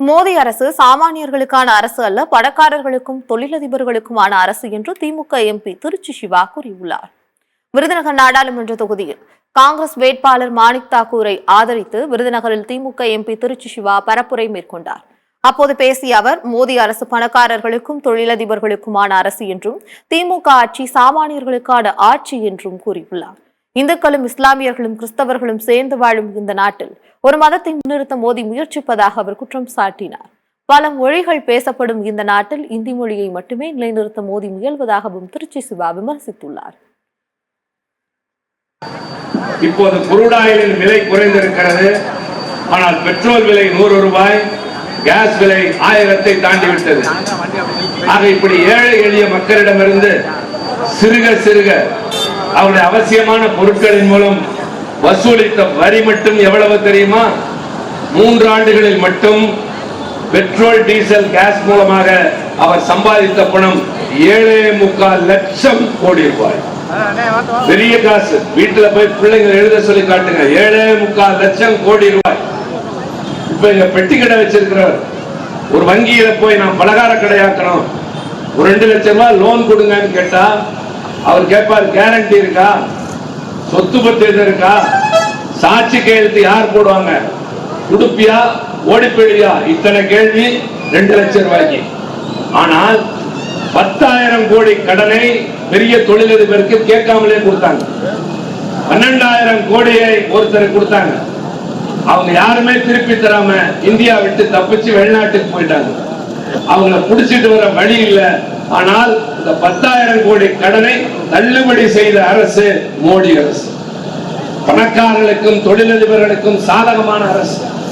மோடி அரசு சாமானியர்களுக்கான அரசு அல்ல, பணக்காரர்களுக்கும் தொழிலதிபர்களுக்குமான அரசு என்று திமுக எம்பி திருச்சி சிவா கூறியுள்ளார். விருதுநகர் நாடாளுமன்ற தொகுதியில் காங்கிரஸ் வேட்பாளர் மாணிக் தாக்கூரை ஆதரித்து விருதுநகரில் திமுக எம்பி திருச்சி சிவா பரப்புரை மேற்கொண்டார். அப்போது பேசிய அவர், மோடி அரசு பணக்காரர்களுக்கும் தொழிலதிபர்களுக்குமான அரசு என்றும் திமுக ஆட்சி சாமானியர்களுக்கான ஆட்சி என்றும் கூறியுள்ளார். இந்துக்களும் இஸ்லாமியர்களும் கிறிஸ்தவர்களும் சேர்ந்து வாழும் இந்த நாட்டில் ஒரு மதத்தை முன்னிறுத்த மோடி முயற்சிப்பதாக அவர் குற்றம் சாட்டினார். பல மொழிகள் பேசப்படும் இந்த நாட்டில் இந்தி மொழியை மட்டுமே நிலைநிறுத்த மோடி முயல்வதாகவும் திருச்சி சிவா விமர்சித்துள்ளார். இப்போது குரூட் ஆயிலின் விலை குறைந்திருக்கிறது. ஆனால் பெட்ரோல் விலை 100 ரூபாய், கேஸ் விலை 1000-ஐ தாண்டிவிட்டது. ஆக இப்படி ஏழை எளிய மக்களிடமிருந்து சிறுக சிறுக அவருடைய அவசியமான பொருட்களின் மூலம் வசூலித்த வரி மட்டும் எவ்வளவு தெரியுமா? 3 ஆண்டுகளில் மட்டும் பெட்ரோல், டீசல், கேஸ் மூலமாக அவர் சம்பாதித்த பணம் 7.25 லட்சம் கோடி ரூபாய். பெரிய காசு. வீட்டுல போய் பிள்ளைங்க எழுத சொல்லி காட்டுங்க. 7.25 லட்சம் கோடி ரூபாய். இப்ப இங்க பெட்டி கடை வச்சிருக்கிறவர் ஒரு வங்கியில போய் நான் பலகார கடையாக்கணும், ஒரு 2 லட்சம் ரூபாய் லோன் கொடுங்கன்னு கேட்டா அவர் கேட்பார், கேரண்டி இருக்கா, சொத்து பத்து இருக்கா, சாட்சி கையெழுத்து யார் போடுவாங்க, உடுப்பியா ஓடிப்போயிடியா, இத்தனை கேள்வி 2 லட்சம் ரூபாய்க்கு. ஆனால் 10,000 கோடி கடனை பெரிய தொழிலதிபருக்கு கேட்காமலே கொடுத்தாங்க. 12,000 கோடியை ஒருத்தர் கொடுத்தாங்க. அவங்க யாருமே திருப்பி தராம இந்தியா விட்டு தப்பிச்சு வெளிநாட்டுக்கு போயிட்டாங்க. அவங்களை புடிச்சிட்டு வர வழி இல்லை. ஆனால் இந்த 10,000 கோடி கடனை தள்ளுபடி செய்த அரசு மோடி அரசு. பணக்காரர்களுக்கும் தொழிலதிபர்களுக்கும் சாதகமான அரசு.